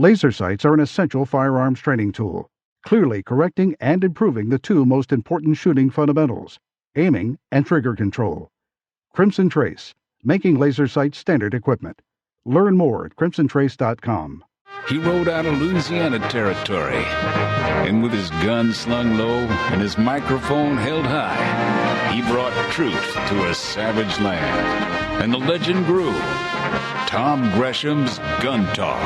Laser sights are an essential firearms training tool, clearly correcting and improving the two most important shooting fundamentals, aiming and trigger control. Crimson Trace, making laser sights standard equipment. Learn more at crimsontrace.com. He rode out of Louisiana territory, and with his gun slung low and his microphone held high, he brought truth to a savage land. And the legend grew. Tom Gresham's Gun Talk.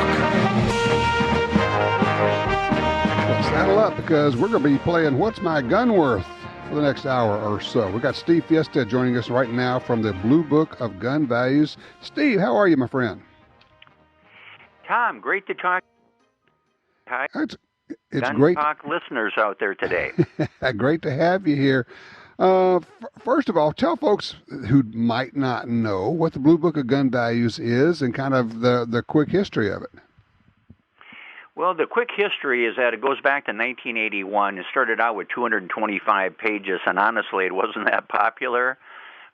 Well, saddle up, because we're going to be playing What's My Gun Worth for the next hour or so. We've got Steve Fjestad joining us right now from the Blue Book of Gun Values. Steve, how are you, my friend? Tom, great to talk. Hi. It's Gun great. Talk listeners out there today. Great to have you here. First of all, tell folks who might not know what the Blue Book of Gun Values is and kind of the quick history of it. Well, the quick history is that it goes back to 1981. It started out with 225 pages, and honestly, it wasn't that popular.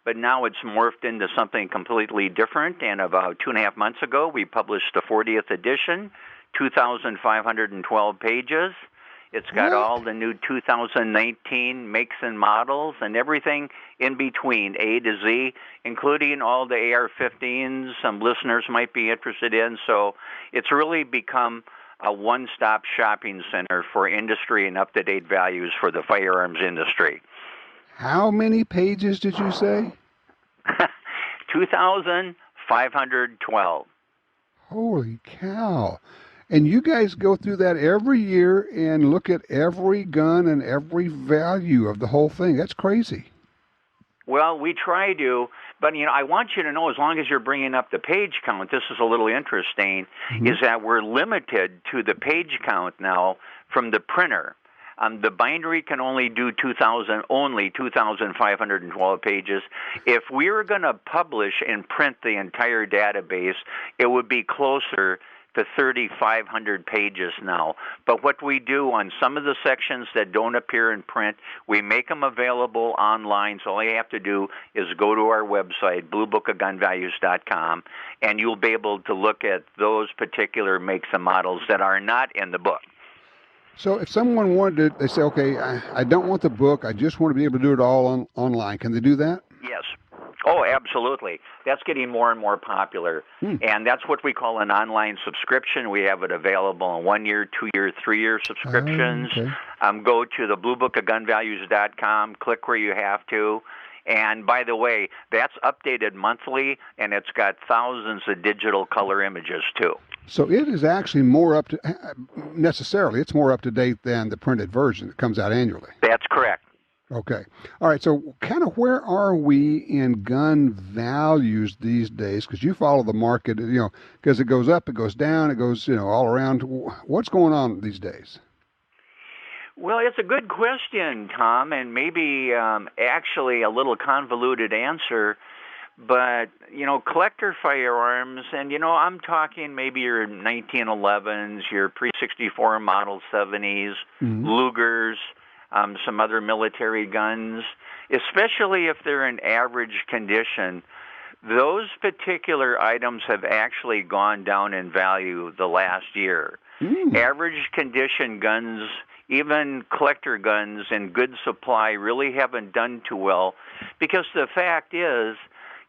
But now it's morphed into something completely different, and about 2.5 months ago, we published the 40th edition, 2,512 pages. It's got all the new 2019 makes and models and everything in between, A to Z, including all the AR-15s some listeners might be interested in. So it's really become a one-stop shopping center for industry and up-to-date values for the firearms industry. How many pages did you say? 2,512. Holy cow. And you guys go through that every year and look at every gun and every value of the whole thing. That's crazy. Well, we try to, but I want you to know, as long as you're bringing up the page count, this is a little interesting, is that we're limited to the page count now from the printer. The bindery can only do 2,512 pages. If we were going to publish and print the entire database, it would be closer to 3,500 pages now. But what we do on some of the sections that don't appear in print, we make them available online. So all you have to do is go to our website, bluebookofgunvalues.com, and you'll be able to look at those particular makes and models that are not in the book. So if someone wanted to, they say, okay, I don't want the book, I just want to be able to do it all online. Can they do that? Yes. Oh, absolutely. That's getting more and more popular. And that's what we call an online subscription. We have it available in 1 year, 2 year, 3 year subscriptions. Okay. Go to the bluebookofgunvalues.com, click where you have to. And by the way, that's updated monthly, and it's got thousands of digital color images too. So it is actually more up to, necessarily, it's more up to date than the printed version that comes out annually. That's correct. Okay. All right. So kind of where are we in gun values these days? Because you follow the market, because it goes up, it goes down, it goes, all around. What's going on these days? Well, it's a good question, Tom, and maybe actually a little convoluted answer. But, collector firearms, and, I'm talking maybe your 1911s, your pre-64 Model 70s, Lugers, some other military guns, especially if they're in average condition. Those particular items have actually gone down in value the last year. Average condition guns, even collector guns in good supply, really haven't done too well, because the fact is,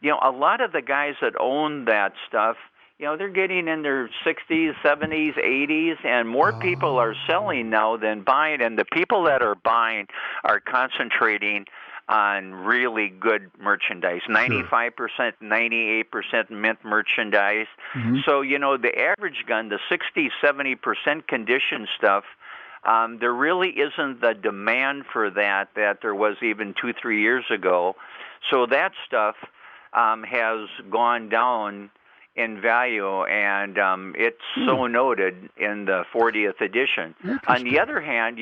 a lot of the guys that own that stuff, they're getting in their 60s, 70s, 80s, and more people are selling now than buying. And the people that are buying are concentrating on really good merchandise, 95%, 98% mint merchandise. So, the average gun, the 60, 70% condition stuff, there really isn't the demand for that there was even 2-3 years ago. So that stuff has gone down in value, and it's so noted in the 40th edition. On the other hand,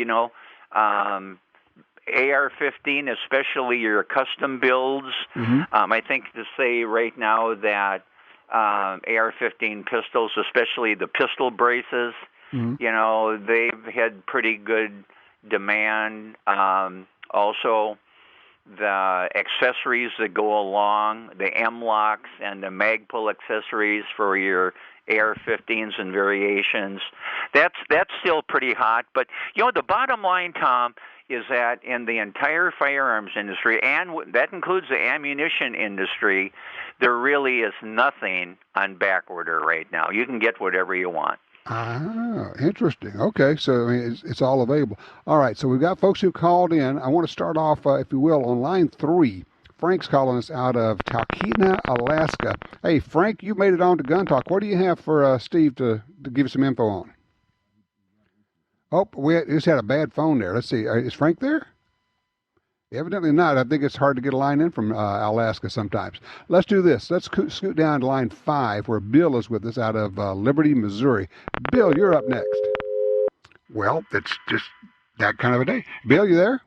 AR-15, especially your custom builds, I think to say right now that AR-15 pistols, especially the pistol braces, they've had pretty good demand. Also, the accessories that go along, the M-locks and the mag pull accessories for your AR-15s and variations. That's still pretty hot. But, the bottom line, Tom, is that in the entire firearms industry, and that includes the ammunition industry, there really is nothing on back order right now. You can get whatever you want. Ah, interesting. Okay, so it's all available. All right, so we've got folks who called in. I want to start off, if you will, on line 3. Frank's calling us out of Talkeetna, Alaska. Hey, Frank, you made it on to Gun Talk. What do you have for Steve to give us some info on? Oh, we just had a bad phone there. Let's see. Is Frank there? Evidently not. I think it's hard to get a line in from Alaska sometimes. Let's do this. Let's scoot down to line 5 where Bill is with us out of Liberty, Missouri. Bill, you're up next. Well, it's just that kind of a day. Bill, you there?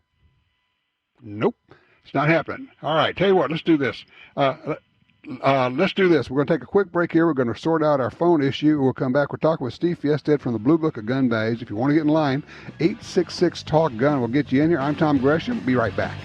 Nope. It's not happening. All right. Tell you what, let's do this. Let's do this. We're going to take a quick break here. We're going to sort out our phone issue. We'll come back. We're talking with Steve Fjestad from the Blue Book of Gun Values. If you want to get in line, 866-TALK-GUN. We'll get you in here. I'm Tom Gresham. Be right back.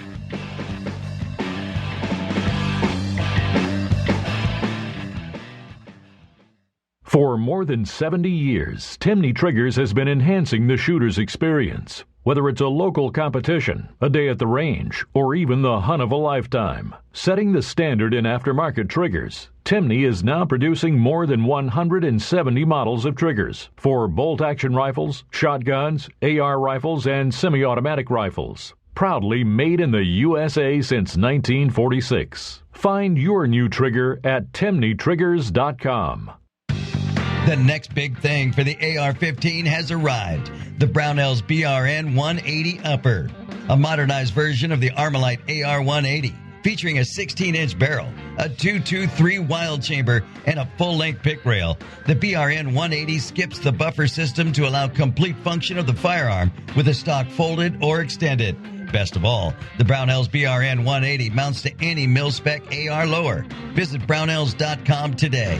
For more than 70 years, Timney Triggers has been enhancing the shooter's experience. Whether it's a local competition, a day at the range, or even the hunt of a lifetime, setting the standard in aftermarket triggers, Timney is now producing more than 170 models of triggers for bolt-action rifles, shotguns, AR rifles, and semi-automatic rifles. Proudly made in the USA since 1946. Find your new trigger at timneytriggers.com. The next big thing for the AR-15 has arrived. The Brownells Brn 180 Upper, a modernized version of the Armalite AR-180, featuring a 16-inch barrel, a 223 wild chamber, and a full-length pick rail. The Brn 180 skips the buffer system to allow complete function of the firearm with the stock folded or extended. Best of all, the Brownells Brn 180 mounts to any mil-spec AR lower. Visit Brownells.com today.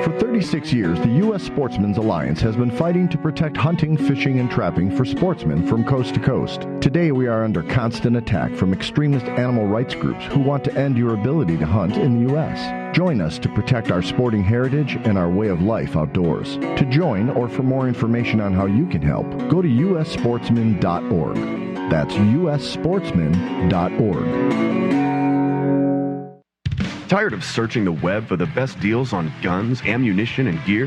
For 36 years, the U.S. Sportsmen's Alliance has been fighting to protect hunting, fishing, and trapping for sportsmen from coast to coast. Today, we are under constant attack from extremist animal rights groups who want to end your ability to hunt in the U.S. Join us to protect our sporting heritage and our way of life outdoors. To join or for more information on how you can help, go to ussportsman.org. That's ussportsman.org. Tired of searching the web for the best deals on guns, ammunition, and gear?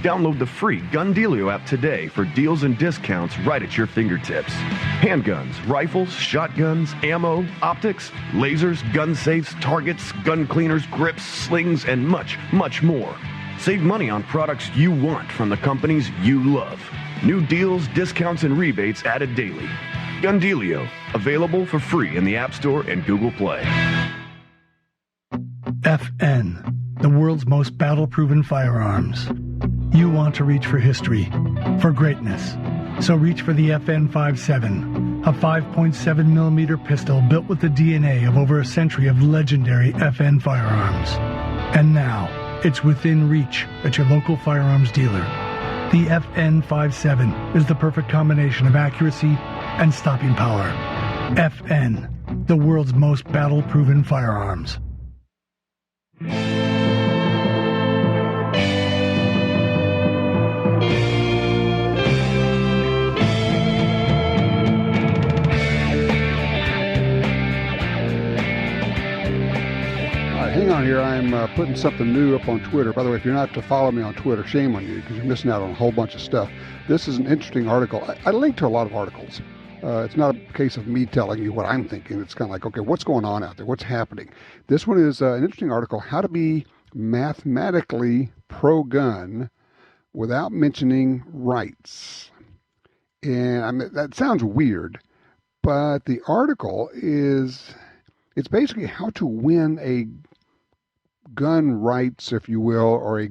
Download the free Gun Dealio app today for deals and discounts right at your fingertips. Handguns, rifles, shotguns, ammo, optics, lasers, gun safes, targets, gun cleaners, grips, slings, and much, much more. Save money on products you want from the companies you love. New deals, discounts, and rebates added daily. Gun Dealio, available for free in the App Store and Google Play. FN, the world's most battle-proven firearms. You want to reach for history, for greatness. So reach for the FN-57, a 5.7 millimeter pistol built with the DNA of over a century of legendary FN firearms. And now, it's within reach at your local firearms dealer. The FN-57 is the perfect combination of accuracy and stopping power. FN, the world's most battle-proven firearms. Hang on here. I'm putting something new up on Twitter. By the way, if you're not to follow me on Twitter, shame on you because you're missing out on a whole bunch of stuff. This is an interesting article. I link to a lot of articles. It's not a case of me telling you what I'm thinking. It's kind of like, okay, what's going on out there? What's happening? This one is an interesting article, How to Be Mathematically Pro-Gun Without Mentioning Rights. And I mean, that sounds weird, but the article it's basically how to win a gun rights, if you will, or a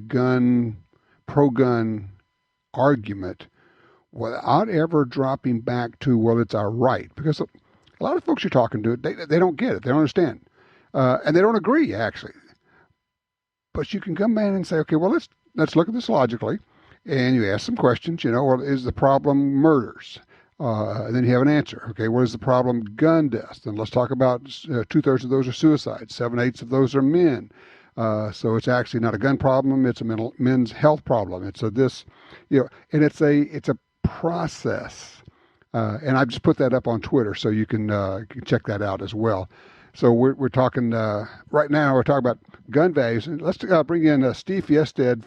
pro-gun argument without ever dropping back to, well, it's our right. Because a lot of folks you're talking to, they don't get it. They don't understand. And they don't agree, actually. But you can come in and say, okay, well, let's look at this logically. And you ask some questions, well, is the problem murders? And then you have an answer. Okay, what is the problem? Gun deaths. Then let's talk about 2/3 of those are suicides. 7/8 of those are men. So it's actually not a gun problem. It's a men's health problem. It's and it's a process. And I've just put that up on Twitter, so you can check that out as well. So we're talking right now. We're talking about gun values. Let's bring in Steve Fjestad.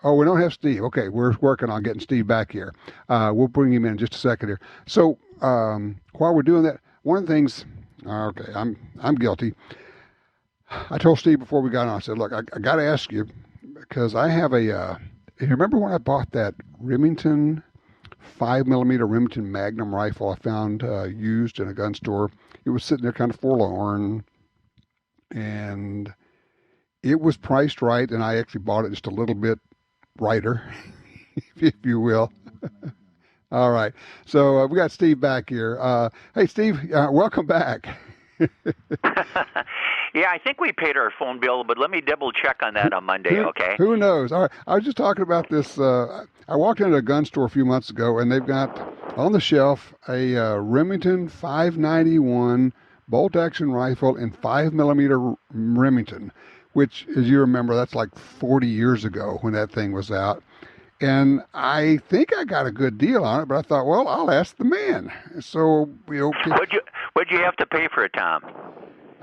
Oh, we don't have Steve. Okay, we're working on getting Steve back here. We'll bring him in just a second here. So while we're doing that, one of the things. Okay, I'm guilty. I told Steve before we got on. I said, "Look, I got to ask you because I have a. You remember when I bought that Remington 5mm Remington Magnum rifle I found used in a gun store? It was sitting there kind of forlorn, and it was priced right, and I actually bought it just a little bit righter, if you will." All right. So we got Steve back here. Hey, Steve, welcome back. Yeah, I think we paid our phone bill, but let me double check on that on Monday, okay? Who knows? All right. I was just talking about this. I walked into a gun store a few months ago, and they've got on the shelf a Remington 591 bolt-action rifle in 5mm Remington, which, as you remember, that's like 40 years ago when that thing was out. And I think I got a good deal on it, but I thought, well, I'll ask the man. So, What'd you have to pay for it, Tom?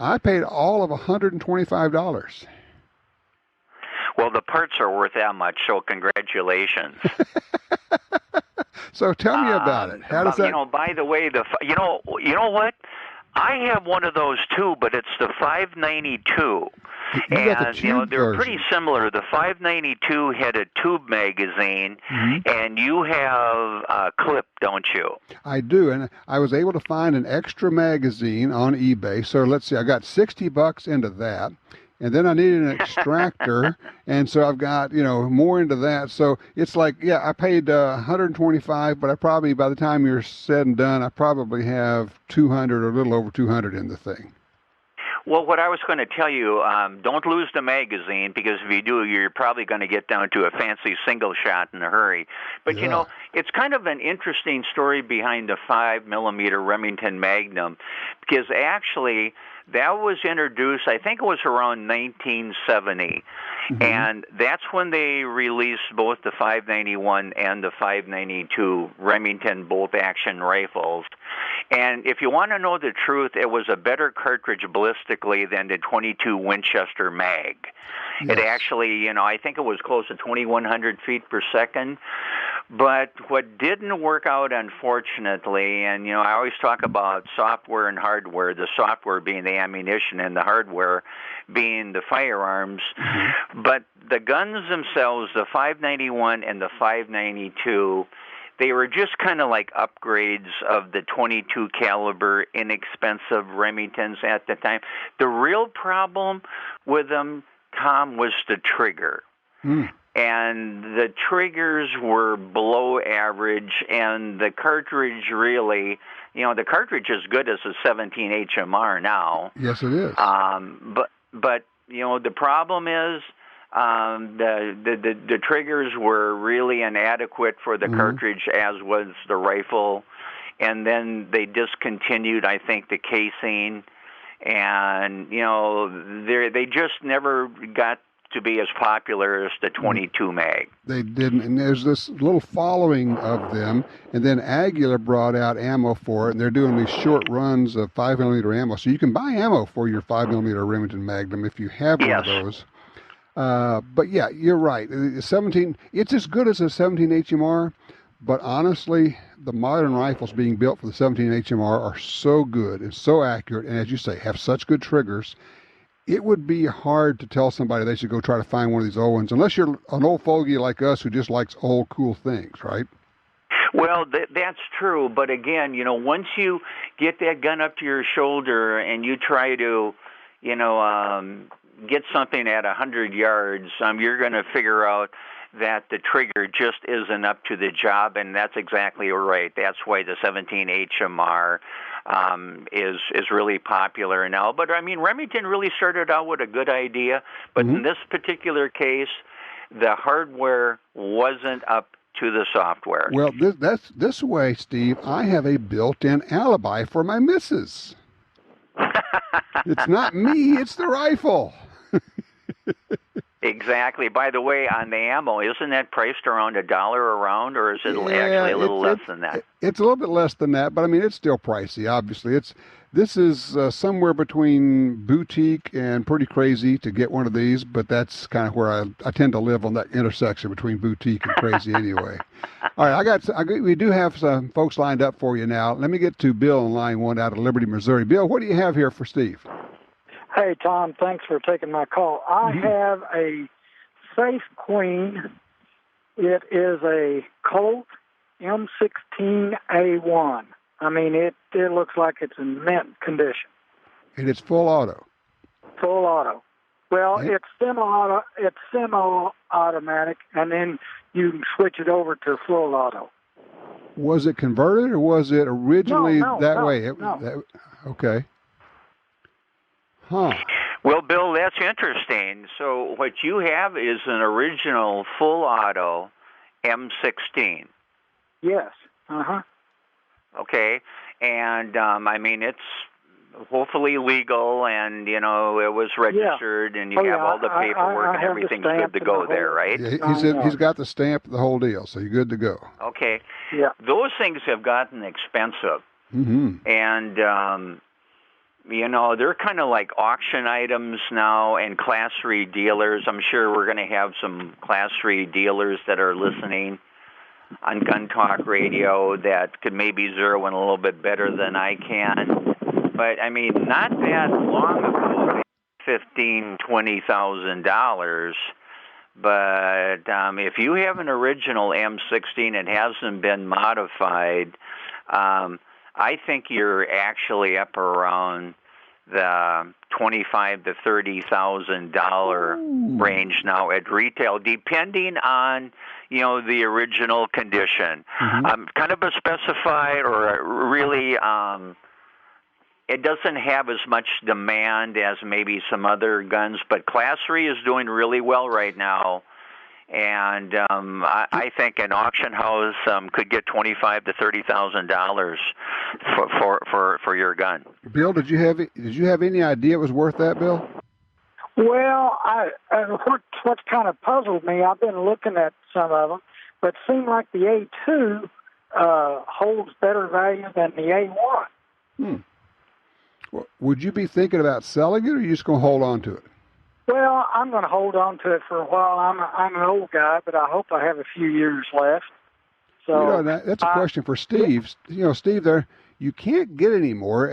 I paid all of $125. Well, the parts are worth that much, so congratulations. So tell me about it. How does that? By the way, you know what? I have one of those too, but it's the 592. And they're pretty similar. The 592 had a tube magazine, and you have a clip, don't you? I do, and I was able to find an extra magazine on eBay. So let's see, I got $60 into that, and then I needed an extractor, and so I've got more into that. So it's like, yeah, I paid $125, but I probably, by the time you're said and done, I probably have 200 or a little over 200 in the thing. Well, what I was going to tell you, don't lose the magazine, because if you do, you're probably going to get down to a fancy single shot in a hurry. But, it's kind of an interesting story behind the 5mm Remington Magnum, because actually that was introduced, I think it was around 1970. And that's when they released both the 591 and the 592 Remington bolt-action rifles. And if you want to know the truth, it was a better cartridge ballistically than the .22 Winchester mag. Yes. It actually, I think it was close to 2,100 feet per second. But what didn't work out, unfortunately, and, I always talk about software and hardware, the software being the ammunition and the hardware being the firearms. But the guns themselves, the 591 and the 592, they were just kind of like upgrades of the .22 caliber inexpensive Remingtons at the time. The real problem with them, Tom, was the trigger. And the triggers were below average, and the cartridge really, the cartridge is good as a 17 HMR now. Yes, it is. But the problem is the triggers were really inadequate for the cartridge, as was the rifle. And then they discontinued, I think, the casing. And, they just never got to be as popular as the .22 mag. They didn't, and there's this little following of them, and then Aguilar brought out ammo for it, and they're doing these short runs of 5mm ammo, so you can buy ammo for your 5mm Remington Magnum if you have one of those. But yeah, you're right. 17, it's as good as a 17 HMR, but honestly, the modern rifles being built for the 17 HMR are so good and so accurate, and as you say, have such good triggers. It would be hard to tell somebody they should go try to find one of these old ones, unless you're an old fogey like us who just likes old, cool things, right? Well, that's true. But again, once you get that gun up to your shoulder and you try to, get something at 100 yards, you're going to figure out that the trigger just isn't up to the job, and that's exactly right. That's why the 17 HMR is really popular now. But Remington really started out with a good idea, but in this particular case, the hardware wasn't up to the software. Well, this way, Steve. I have a built-in alibi for my missus. It's not me; it's the rifle. Exactly. By the way, on the ammo, isn't that priced around $1 a round, or is it actually a little less than that? It's a little bit less than that, but I mean, it's still pricey. Obviously, this is somewhere between boutique and pretty crazy to get one of these, but that's kind of where I tend to live, on that intersection between boutique and crazy anyway. All right, we do have some folks lined up for you now. Let me get to Bill in line 1 out of Liberty, Missouri. Bill, what do you have here for Steve? Hey, Tom, thanks for taking my call. I have a Safe Queen. It is a Colt M16A1. I mean, it looks like it's in mint condition. And it's full auto. Full auto. Well, it's semi-auto. It's semi-automatic, and then you can switch it over to full auto. Was it converted, or was it originally that way? No. Okay. Huh. Well, Bill, that's interesting. So what you have is an original full auto M16. Yes. Uh-huh. Okay. And, I mean, it's hopefully legal, and, you know, it was registered, and you have all the paperwork, and everything's good to go there, right? Yeah, he's got the stamp, the whole deal, so you're good to go. Okay. Yeah. Those things have gotten expensive. Mm-hmm. And, you know, they're kind of like auction items now, and Class 3 dealers. I'm sure we're going to have some Class 3 dealers that are listening on Gun Talk Radio that could maybe zero in a little bit better than I can. But, I mean, not that long ago, $15,000, $20,000. But if you have an original M16 and hasn't been modified, I think you're actually up around the $25,000 to $30,000 range now at retail, depending on, you know, the original condition. Kind of a specified, or really, it doesn't have as much demand as maybe some other guns, but Class 3 is doing really well right now. And I think an auction house could get $25,000 to $30,000 for your gun. Bill, did you have any idea it was worth that, Bill? Well, what's kind of puzzled me, I've been looking at some of them, but it seemed like the A2 holds better value than the A1. Well, would you be thinking about selling it, or are you just going to hold on to it? Well, I'm going to hold on to it for a while. I'm an old guy, but I hope I have a few years left. So, you know, that's a question for Steve. You know, Steve, you can't get any more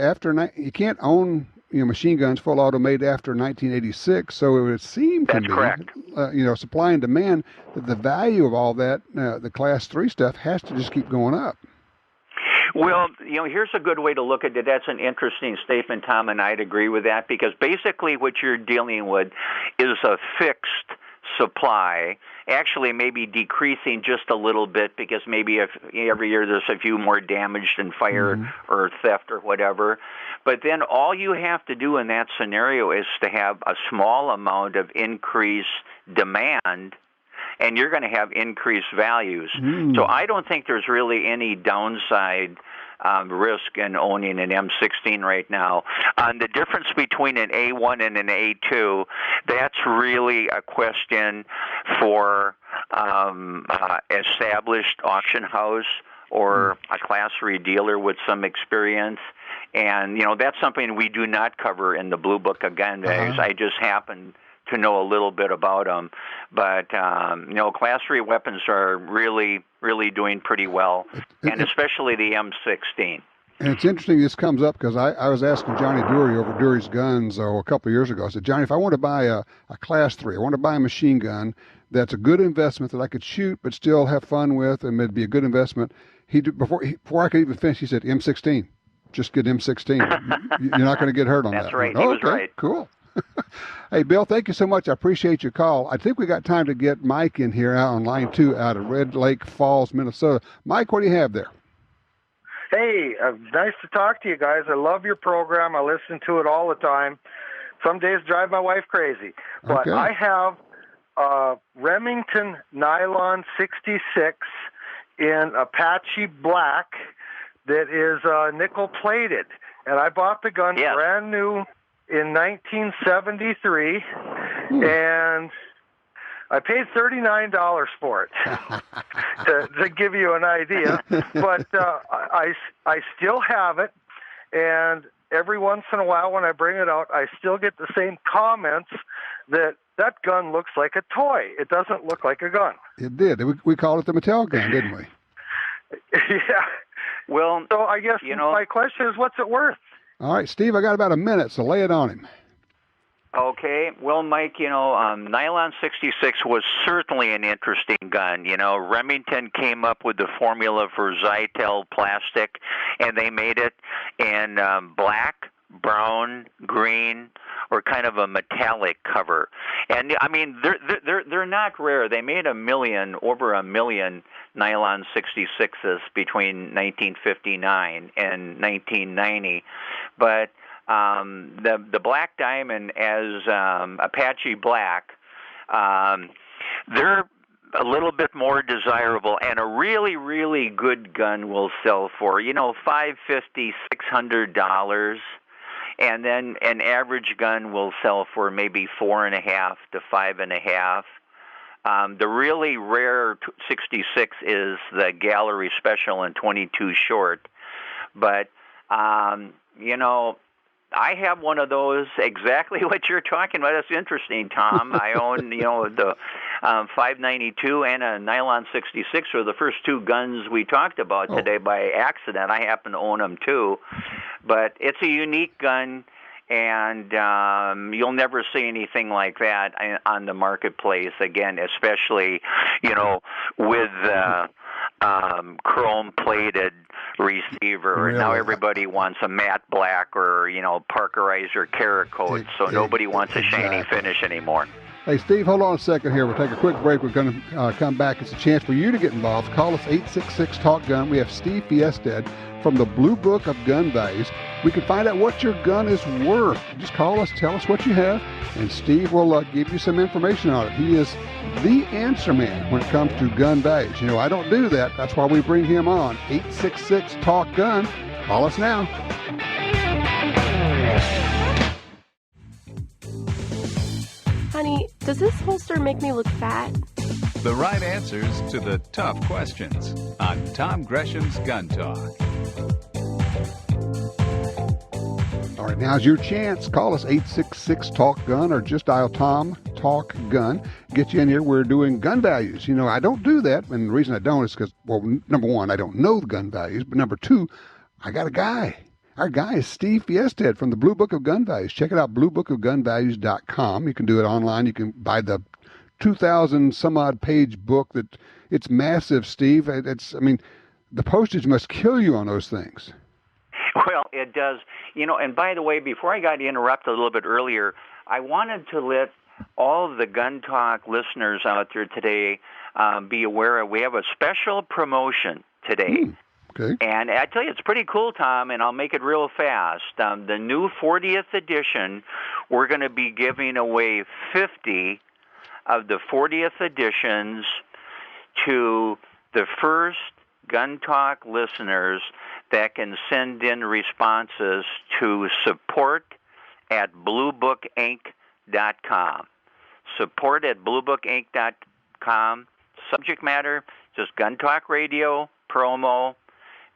you can't own, you know, machine guns full auto made after 1986. So it would seem to me, correct. You know, supply and demand, that the value of all that, the Class 3 stuff, has to just keep going up. Well, you know, here's a good way to look at it. That's an interesting statement, Tom, and I'd agree with that, because basically what you're dealing with is a fixed supply, actually maybe decreasing just a little bit, because maybe if every year there's a few more damaged in fire or theft or whatever. But then all you have to do in that scenario is to have a small amount of increased demand, and you're going to have increased values. So I don't think there's really any downside risk in owning an M16 right now. The difference between an A1 and an A2, that's really a question for established auction house or a Class 3 dealer with some experience. And, you know, that's something we do not cover in the Blue Book of Gun Values. I just happen to know a little bit about them. But, you know, Class 3 weapons are really, really doing pretty well, and especially the M16. And it's interesting this comes up because I was asking Johnny Dury over Dury's Guns a couple of years ago. I said, Johnny, if I want to buy a Class 3, I want to buy a machine gun that's a good investment that I could shoot but still have fun with, and it'd be a good investment. Before I could even finish, he said, M16. Just get M16. You're not going to get hurt on that. That's right. He was right. Cool. Hey, Bill, thank you so much. I appreciate your call. I think we got time to get Mike in here out on line 2 out of Red Lake Falls, Minnesota. Mike, what do you have there? Hey, nice to talk to you guys. I love your program. I listen to it all the time. Some days drive my wife crazy. But I have a Remington Nylon 66 in Apache black that is nickel-plated. And I bought the gun brand new in 1973, and I paid $39 for it to give you an idea. But I still have it, and every once in a while when I bring it out, I still get the same comments that gun looks like a toy. It doesn't look like a gun. It did. We called it the Mattel gun, didn't we? Yeah. Well, so I guess my question is, what's it worth? All right, Steve, I got about a minute, so lay it on him. Okay. Well, Mike, Nylon 66 was certainly an interesting gun. Remington came up with the formula for Zytel plastic, and they made it in black, brown, green, or kind of a metallic cover. And I mean, they're not rare. They made over a million nylon 66s between 1959 and 1990, but the Black Diamond as Apache Black, they're a little bit more desirable, and a really, really good gun will sell for $550, $600. And then an average gun will sell for maybe $4.5 to $5.5. The really rare 66 is the Gallery Special in 22 short. But, I have one of those, exactly what you're talking about. That's interesting, Tom. I own, the 592 and a Nylon 66 were the first two guns we talked about today by accident. I happen to own them, too. But it's a unique gun, and you'll never see anything like that on the marketplace again, especially, with chrome-plated receiver. Really? Now everybody wants a matte black or, Parkerized or Cerakote, so nobody wants a shiny finish anymore. Hey, Steve, hold on a second here. We'll take a quick break. We're going to come back. It's a chance for you to get involved. Call us 866-TALK-GUN. We have Steve Fjestad from the Blue Book of Gun Values. We can find out what your gun is worth. Just call us, tell us what you have, and Steve will give you some information on it. He is the answer man when it comes to gun values. I don't do that. That's why we bring him on. 866-TALK-GUN. Call us now. Honey, does this holster make me look fat? The right answers to the tough questions on Tom Gresham's Gun Talk. All right, now's your chance. Call us 866-TALK-GUN or just dial Tom Talk Gun. Get you in here. We're doing gun values. I don't do that, and the reason I don't is because, well, number one, I don't know the gun values, but number two, I got a guy. Our guy is Steve Fjestad from the Blue Book of Gun Values. Check it out, bluebookofgunvalues.com. You can do it online. You can buy the 2,000-some-odd page book. It's massive, Steve. The postage must kill you on those things. Well, it does. And by the way, before I got interrupted a little bit earlier, I wanted to let all of the Gun Talk listeners out there today be aware of, we have a special promotion today. Okay. And I tell you, it's pretty cool, Tom, and I'll make it real fast. The new 40th edition, we're going to be giving away 50 of the 40th editions to the first Gun Talk listeners that can send in responses to support@bluebookinc.com. Support@bluebookinc.com. Subject matter, just Gun Talk Radio, promo.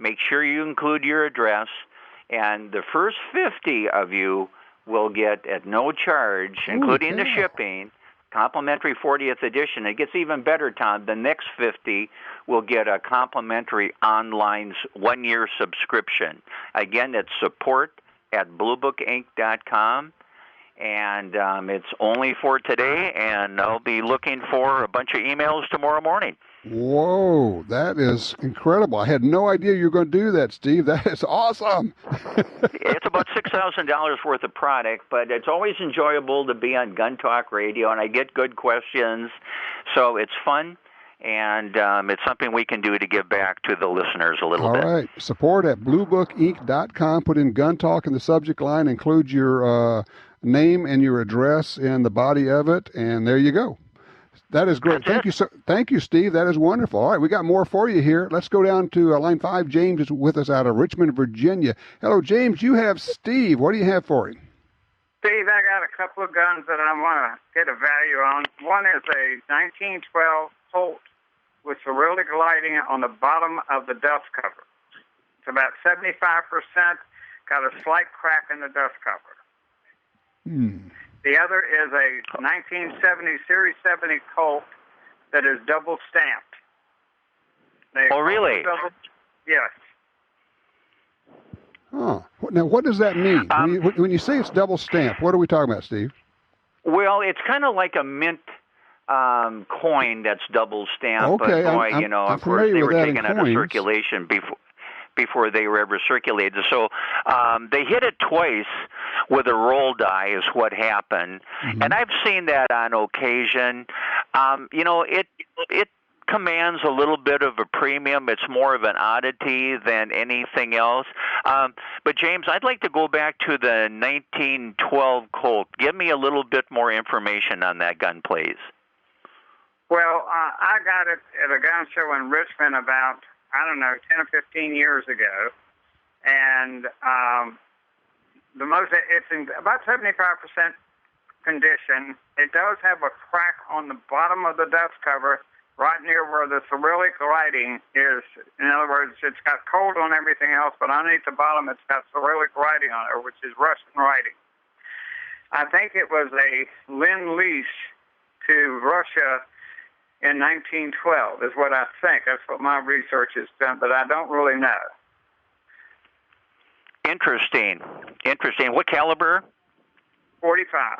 Make sure you include your address, and the first 50 of you will get, at no charge, including the shipping, complimentary 40th edition. It gets even better, Tom. The next 50 will get a complimentary online 1-year subscription. Again, it's support@bluebookinc.com, and it's only for today, and I'll be looking for a bunch of emails tomorrow morning. Whoa, that is incredible. I had no idea you were going to do that, Steve. That is awesome. It's about $6,000 worth of product, but it's always enjoyable to be on Gun Talk Radio, and I get good questions, so it's fun, and it's something we can do to give back to the listeners a little bit. All right, support@bluebookinc.com. Put in Gun Talk in the subject line. Include your name and your address in the body of it, and there you go. That is great. Thank you, Steve. That is wonderful. All right, we got more for you here. Let's go down to line 5. James is with us out of Richmond, Virginia. Hello, James. You have Steve. What do you have for him? Steve, I got a couple of guns that I want to get a value on. One is a 1912 Colt with Cyrillic lighting on the bottom of the dust cover. It's about 75%, got a slight crack in the dust cover. The other is a 1970 Series 70 Colt that is double stamped. Oh, really? Yes. Oh, now what does that mean? When you say it's double stamped, what are we talking about, Steve? Well, it's kind of like a mint coin that's double stamped. Okay, but boy, I'm of course, familiar they with were that taken in out of coins. circulation before they were ever circulated. So they hit it twice with a roll die is what happened. And I've seen that on occasion. It commands a little bit of a premium. It's more of an oddity than anything else. But James, I'd like to go back to the 1912 Colt. Give me a little bit more information on that gun, please. Well, I got it at a gun show in Richmond about, 10 or 15 years ago. And it's in about 75% condition. It does have a crack on the bottom of the dust cover right near where the Cyrillic writing is. In other words, it's got cold on everything else, but underneath the bottom it's got Cyrillic writing on it, which is Russian writing. I think it was a Lend-Lease to Russia in 1912 is what I think. That's what my research has done, but I don't really know. Interesting. What caliber? 45.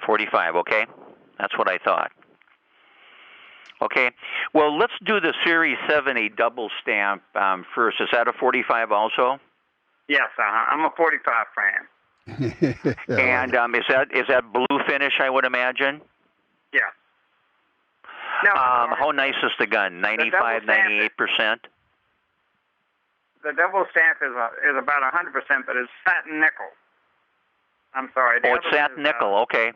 45, okay. That's what I thought. Okay. Well, let's do the Series 70 double stamp first. Is that a 45 also? Yes, I'm a 45 fan. And is that blue finish, I would imagine? Yeah. No, how nice is the gun? 95, 98%? The double stamp is about 100%, but it's satin nickel. I'm sorry. Oh, it's satin nickel. Okay.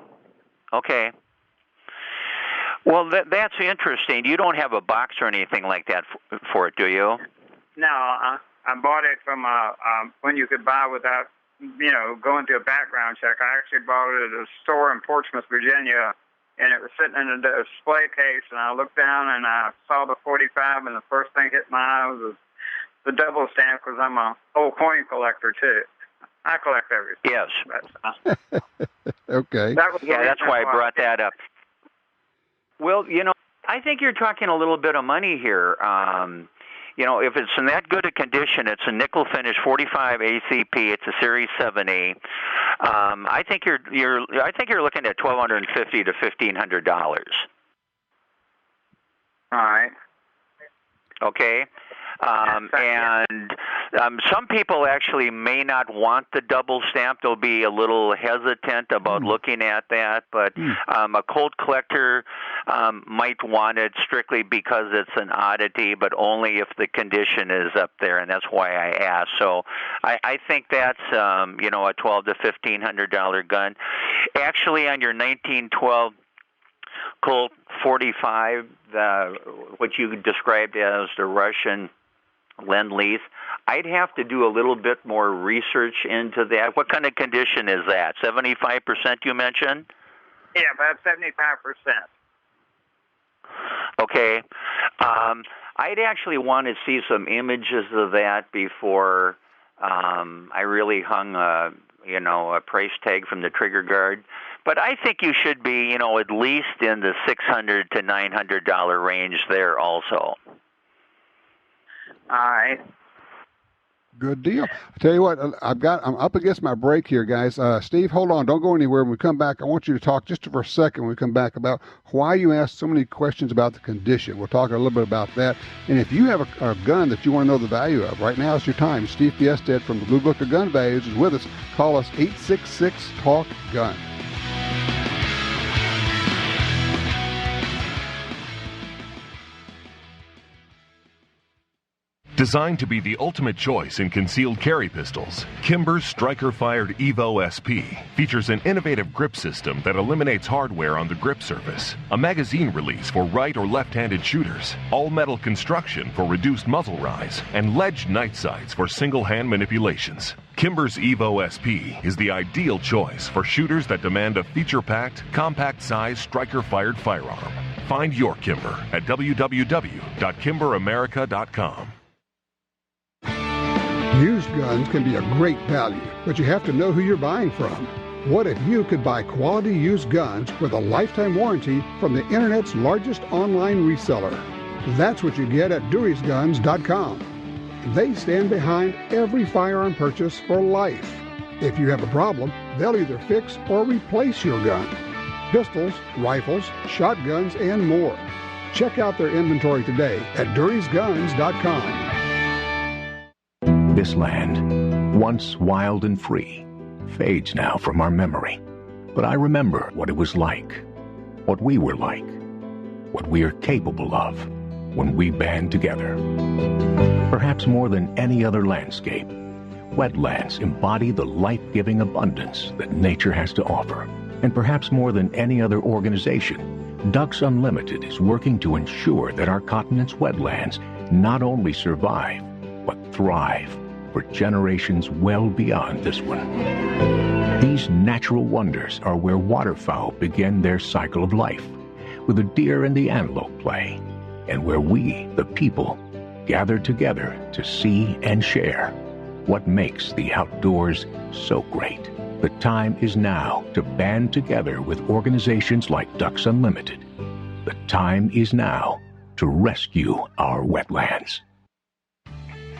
Well, that's interesting. You don't have a box or anything like that for it, do you? No, I bought it from when you could buy without, going through a background check. I actually bought it at a store in Portsmouth, Virginia, and it was sitting in a display case, and I looked down and I saw the 45, and the first thing hit my eye was the double stamp, because I'm an old coin collector, too. I collect everything. Yes. Okay. That's why I brought that up. Well, I think you're talking a little bit of money here. If it's in that good a condition, it's a nickel finish 45 ACP. It's a Series 70. I think you're looking at $1,250 to $1,500. All right. Okay. Some people actually may not want the double stamp. They'll be a little hesitant about looking at that. But a Colt collector might want it strictly because it's an oddity, but only if the condition is up there, and that's why I asked. So I think that's a $1,200 to $1,500 gun. Actually, on your 1912 Colt 45, what you described as the Russian Lend-Lease, I'd have to do a little bit more research into that. What kind of condition is that? 75% you mentioned? Yeah, about 75%. Okay. I'd actually want to see some images of that before I really hung a price tag from the trigger guard. But I think you should be, at least in the $600 to $900 range there also. All right. Good deal. I tell you what, I'm up against my break here, guys. Steve, hold on. Don't go anywhere. When we come back, I want you to talk just for a second when we come back about why you asked so many questions about the condition. We'll talk a little bit about that. And if you have a gun that you want to know the value of, right now is your time. Steve Fjestad from the Blue Book of Gun Values is with us. Call us 866-TALK-GUN. Designed to be the ultimate choice in concealed carry pistols, Kimber's striker-fired Evo SP features an innovative grip system that eliminates hardware on the grip surface, a magazine release for right or left-handed shooters, all-metal construction for reduced muzzle rise, and ledged night sights for single-hand manipulations. Kimber's Evo SP is the ideal choice for shooters that demand a feature-packed, compact-sized striker-fired firearm. Find your Kimber at www.kimberamerica.com. Used guns can be a great value, but you have to know who you're buying from. What if you could buy quality used guns with a lifetime warranty from the Internet's largest online reseller? That's what you get at Dewey'sGuns.com. They stand behind every firearm purchase for life. If you have a problem, they'll either fix or replace your gun. Pistols, rifles, shotguns, and more. Check out their inventory today at Dewey'sGuns.com. This land, once wild and free, fades now from our memory. But I remember what it was like, what we were like, what we are capable of when we band together. Perhaps more than any other landscape, wetlands embody the life-giving abundance that nature has to offer. And perhaps more than any other organization, Ducks Unlimited is working to ensure that our continent's wetlands not only survive, but thrive for generations well beyond this one. These natural wonders are where waterfowl begin their cycle of life, where the deer and the antelope play, and where we, the people, gather together to see and share what makes the outdoors so great. The time is now to band together with organizations like Ducks Unlimited. The time is now to rescue our wetlands.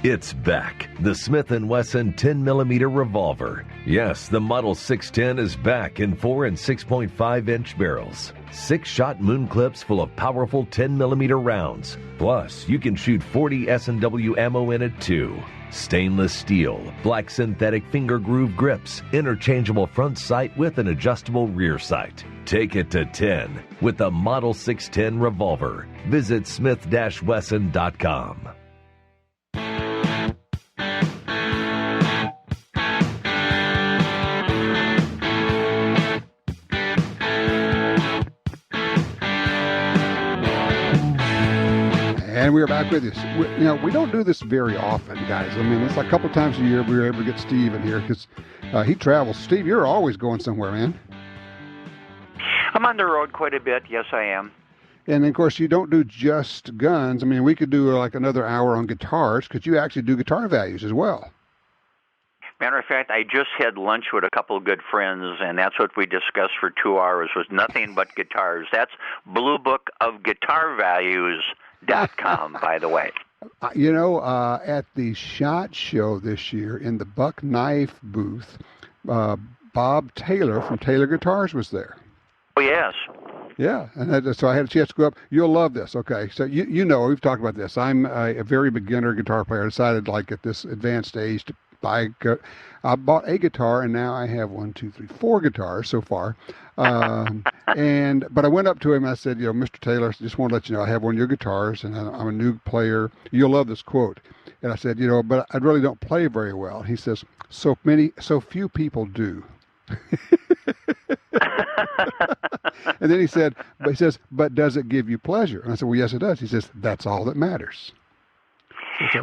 It's back. The Smith & Wesson 10mm revolver. Yes, the Model 610 is back in 4 and 6.5-inch barrels. 6-shot moon clips full of powerful 10mm rounds. Plus, you can shoot 40 S&W ammo in it too. Stainless steel, black synthetic finger groove grips, interchangeable front sight with an adjustable rear sight. Take it to 10 with the Model 610 revolver. Visit smith-wesson.com. And we're back with you. We don't do this very often, guys. I mean, it's like a couple times a year we were able to get Steve in here because he travels. Steve, you're always going somewhere, man. I'm on the road quite a bit. Yes, I am. And, of course, you don't do just guns. I mean, we could do like another hour on guitars because you actually do guitar values as well. Matter of fact, I just had lunch with a couple of good friends, and that's what we discussed for 2 hours was nothing but guitars. That's Blue Book of Guitar Values.com, by the way. At the SHOT Show this year in the Buck Knife booth, Bob Taylor from Taylor Guitars was there. Oh, yes. Yeah, and so I had a chance to go up. You'll love this. Okay, so we've talked about this. I'm a very beginner guitar player. I decided at this advanced stage to buy. I bought a guitar, and now I have 4 guitars so far. But I went up to him and I said, Mr. Taylor, I just want to let you know I have one of your guitars, and I'm a new player. You'll love this quote. And I said, but I really don't play very well. He says, so few people do. And then he says, but does it give you pleasure? And I said, well, yes, it does. He says, that's all that matters.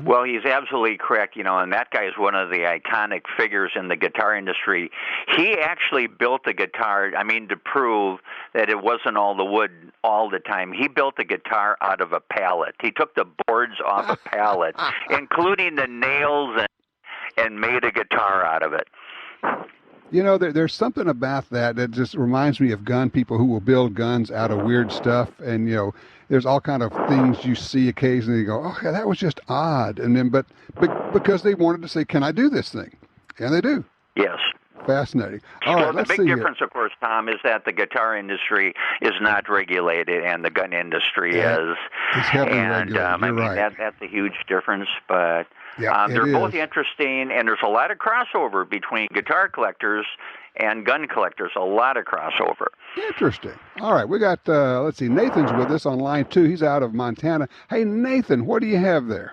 Well, he's absolutely correct, and that guy is one of the iconic figures in the guitar industry. He actually built a guitar, to prove that it wasn't all the wood all the time. He built a guitar out of a pallet. He took the boards off a pallet, including the nails, and made a guitar out of it. There's something about that just reminds me of gun people who will build guns out of weird stuff. And, there's all kind of things you see occasionally. You go, okay, that was just odd. And then, but because they wanted to say, can I do this thing? And they do. Yes. Fascinating. All right, the big difference, of course, Tom, is that the guitar industry is not regulated and the gun industry is. It's heavily regulated. Right. That's a huge difference. But they're both interesting, and there's a lot of crossover between guitar collectors and gun collectors. A lot of crossover. Interesting. All right, we got, Nathan's with us on line 2. He's out of Montana. Hey, Nathan, what do you have there?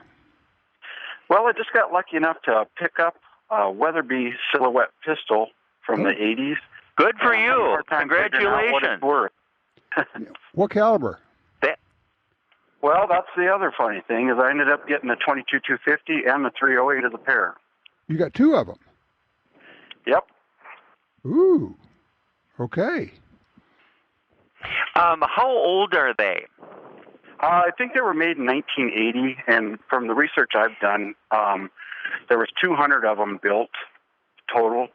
Well, I just got lucky enough to pick up a Weatherby silhouette pistol from the 80s. Good for you. Congratulations. What it's worth. What caliber? Well, that's the other funny thing is I ended up getting the 22-250 and the 308 as a pair. You got two of them? Yep. Ooh. Okay. How old are they? I think they were made in 1980, and from the research I've done, there was 200 of them built total,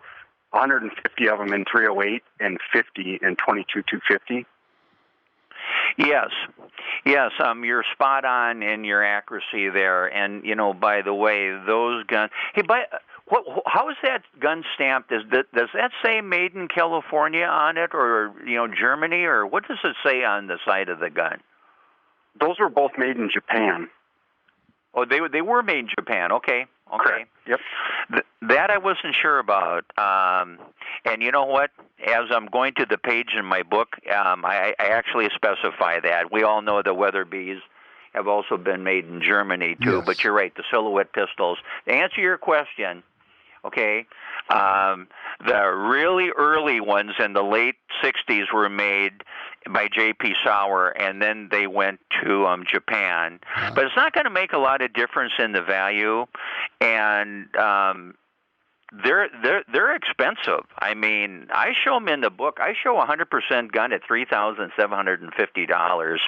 150 of them in 308 and 50 in 22-250. Yes, you're spot on in your accuracy there. And by the way, those guns. Hey, how is that gun stamped? Does that say "Made in California" on it, or Germany, or what does it say on the side of the gun? Those were both made in Japan. Oh, they were made in Japan. Okay. Correct. Yep. That I wasn't sure about. And you know what? As I'm going to the page in my book, I actually specify that. We all know the Weatherbys have also been made in Germany, too. Yes. But you're right, the silhouette pistols. To answer your question, okay, the really early ones in the late 60s were made by J.P. Sauer, and then they went to Japan. But it's not going to make a lot of difference in the value, and they're expensive. I mean, I show them in the book. I show a 100% gun at $3,750.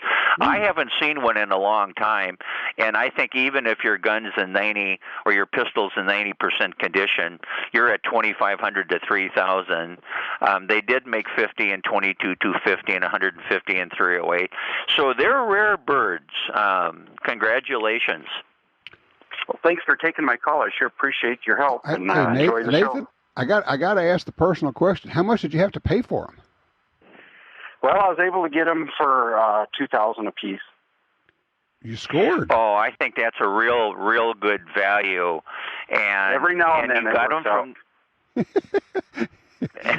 I haven't seen one in a long time, and I think even if your gun's in 90 or your pistol's in 90% condition, you're at $2,500 to $3,000. They did make 50 and 22-250 and 150 and 308. So they're rare birds. Congratulations. Well, thanks for taking my call. I sure appreciate your help and enjoy the show. I got to ask the personal question. How much did you have to pay for them? Well, I was able to get them for $2,000 a piece. You scored. Oh, I think that's a real good value. And every now and then you got them from.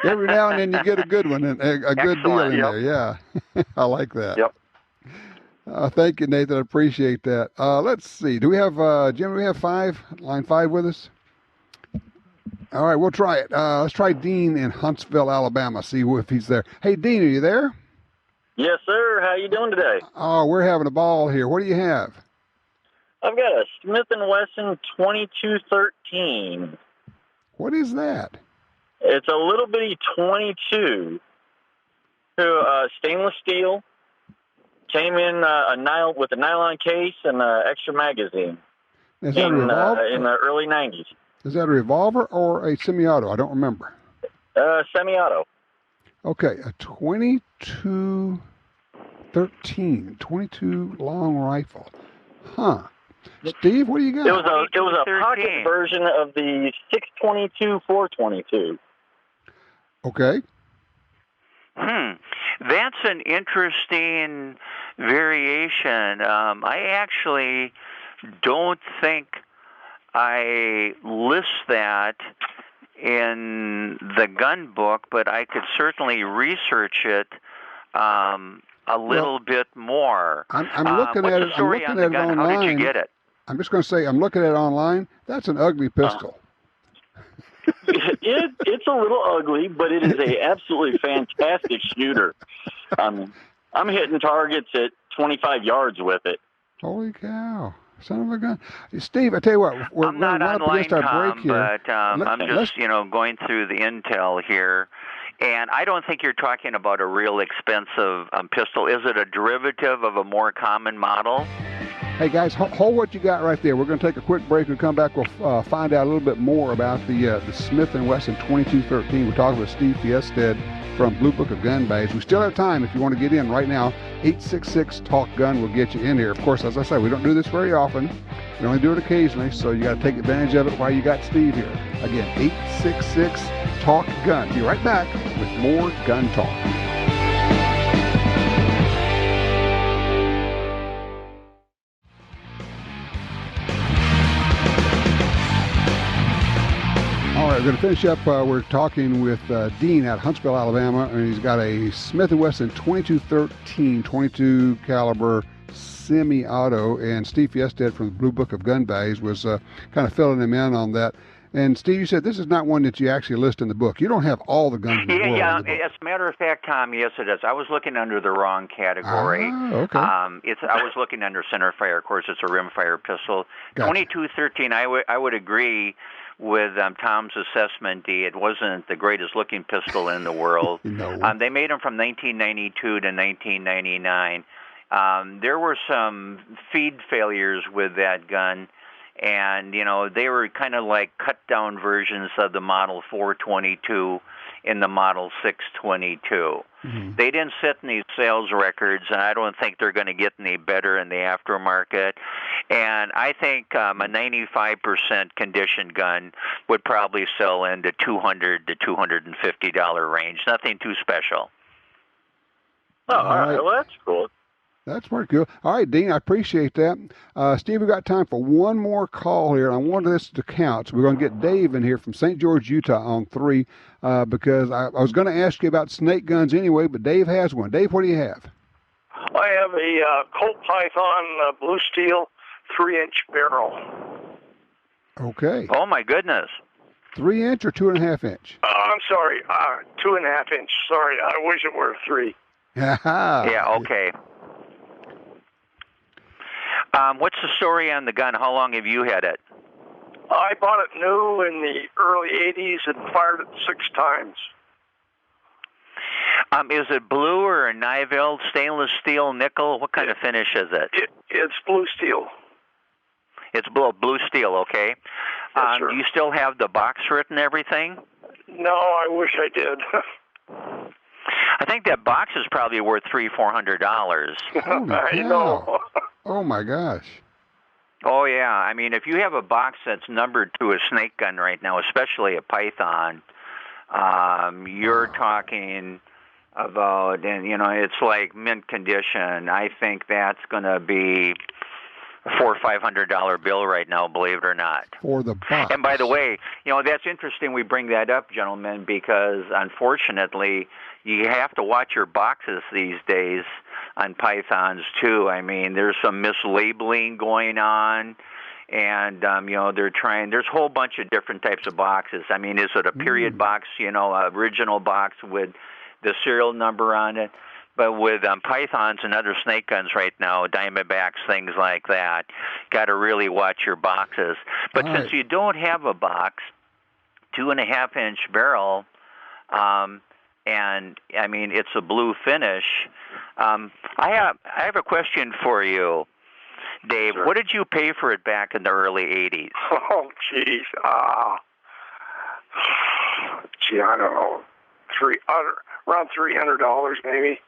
Every now and then you get a good one, and a good deal in there. Yeah, I like that. Yep. Thank you, Nathan. I appreciate that. Let's see. Do we have, Jim, do we have line 5 with us? All right, we'll try it. Let's try Dean in Huntsville, Alabama, see if he's there. Hey, Dean, are you there? Yes, sir. How you doing today? Oh, we're having a ball here. What do you have? I've got a Smith & Wesson 2213. What is that? It's a little bitty 22. Stainless steel. Came in with a nylon case and an extra magazine. Is that a revolver? In the early 90s. Is that a revolver or a semi-auto? I don't remember. Semi-auto. Okay, a 2213, 22 long rifle. Huh. Steve, what do you got? It was a pocket version of the 622 422. Okay. That's an interesting variation. I actually don't think I list that in the gun book, but I could certainly research it a little bit more. I'm looking at it. I'm looking at it online. How did you get it? I'm just going to say, I'm looking at it online. That's an ugly pistol. It's a little ugly, but it is a absolutely fantastic shooter. I'm hitting targets at 25 yards with it. Holy cow. Son of a gun. Steve, I tell you what, we're not up against our break here. But I'm just, going through the intel here. And I don't think you're talking about a real expensive pistol. Is it a derivative of a more common model? Hey, guys, hold what you got right there. We're going to take a quick break. We'll come back. We'll find out a little bit more about the Smith & Wesson 2213. We're talking with Steve Fjestad from Blue Book of Gun Bays. We still have time if you want to get in right now. 866-TALK-GUN will get you in here. Of course, as I say, we don't do this very often. We only do it occasionally, so you got to take advantage of it while you got Steve here. Again, 866-TALK-GUN. Be right back with more gun talk. All right, we're going to finish up. We're talking with Dean out of Huntsville, Alabama, and he's got a Smith & Wesson 2213 22 caliber Semi-Auto, and Steve Fjestad from the Blue Book of Gun Values was kind of filling him in on that. And Steve, you said this is not one that you actually list in the book. You don't have all the guns in the world. Yeah, in the book. as a matter of fact, Tom, yes, it is. I was looking under the wrong category. Okay. I was looking under centerfire. Of course, it's a rimfire pistol. Gotcha. 2213, I would agree with Tom's assessment, D. It wasn't the greatest looking pistol in the world. No. They made them from 1992 to 1999. There were some feed failures with that gun, and they were kind of like cut down versions of the Model 422 in the Model 622. Mm-hmm. They didn't set any sales records, and I don't think they're going to get any better in the aftermarket. And I think a 95% condition gun would probably sell in the $200 to $250 range. Nothing too special. Oh, all right. Well, that's cool. That's pretty cool. All right, Dean, I appreciate that. Steve, we've got time for one more call here, and I want this to count. So we're going to get Dave in here from St. George, Utah on 3, because I was going to ask you about snake guns anyway, but Dave has one. Dave, what do you have? I have a Colt Python Blue Steel 3-inch barrel. Okay. Oh, my goodness. 3-inch or 2.5 inch? I'm sorry, 2.5 inch. Sorry, I wish it were 3. Yeah, okay. What's the story on the gun? How long have you had it? I bought it new in the early 80s and fired it 6 times. Is it blue or a Nivell, stainless steel, nickel? What kind of finish is it? It's blue steel. It's blue steel, okay. Yes, sir. Do you still have the box for it and everything? No, I wish I did. I think that box is probably worth $300-400. I know. Oh my gosh. Oh yeah, I mean, if you have a box that's numbered to a snake gun right now, especially a Python, you're talking about, and it's like mint condition. I think that's going to be a $400 or $500 bill right now, believe it or not. For the box. And by the way, that's interesting we bring that up, gentlemen, because unfortunately, you have to watch your boxes these days on Pythons too. I mean, there's some mislabeling going on, and they're trying. There's a whole bunch of different types of boxes. I mean, is it a period box? Original box with the serial number on it. But with Pythons and other snake guns right now, Diamondbacks, things like that, got to really watch your boxes. But since you don't have a box, 2.5-inch barrel, and I mean it's a blue finish. I have a question for you, Dave. Sure. What did you pay for it back in the early 80s? Oh, geez. I don't know. Around $300 maybe.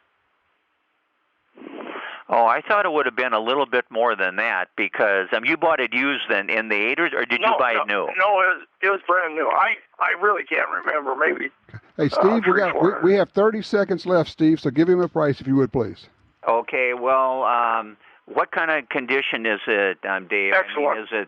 Oh, I thought it would have been a little bit more than that because you bought it used then in the 80s, or did you buy it new? No, it was brand new. I really can't remember. Maybe. Hey, Steve, we have 30 seconds left, Steve. So give him a price if you would, please. Okay. Well, what kind of condition is it, Dave? Excellent. I mean, is it?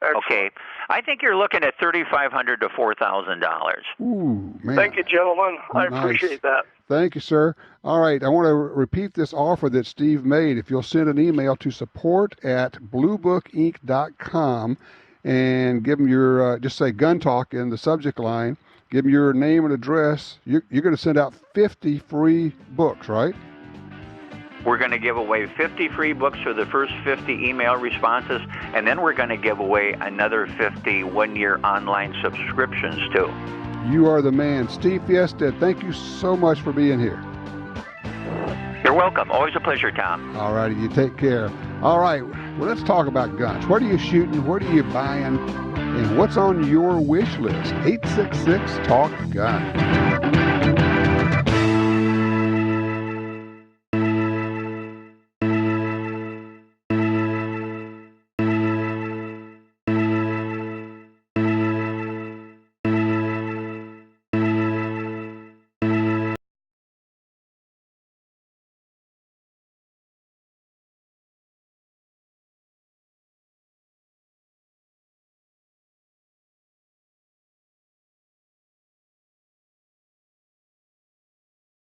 Excellent. Okay. I think you're looking at $3,500 to $4,000. Ooh, man. Thank you, gentlemen. I Nice. appreciate that. Thank you, sir. All right, I want to repeat this offer that Steve made. If you'll send an email to support@bluebookinc.com and give them your, just say Gun Talk in the subject line, give them your name and address, you're going to send out 50 free books, right? We're going to give away 50 free books for the first 50 email responses, and then we're going to give away another 50 one-year online subscriptions, too. You are the man. Steve Fjestad, thank you so much for being here. You're welcome. Always a pleasure, Tom. All righty, you take care. All right, well, let's talk about guns. What are you shooting? What are you buying? And what's on your wish list? 866-TALK-GUN.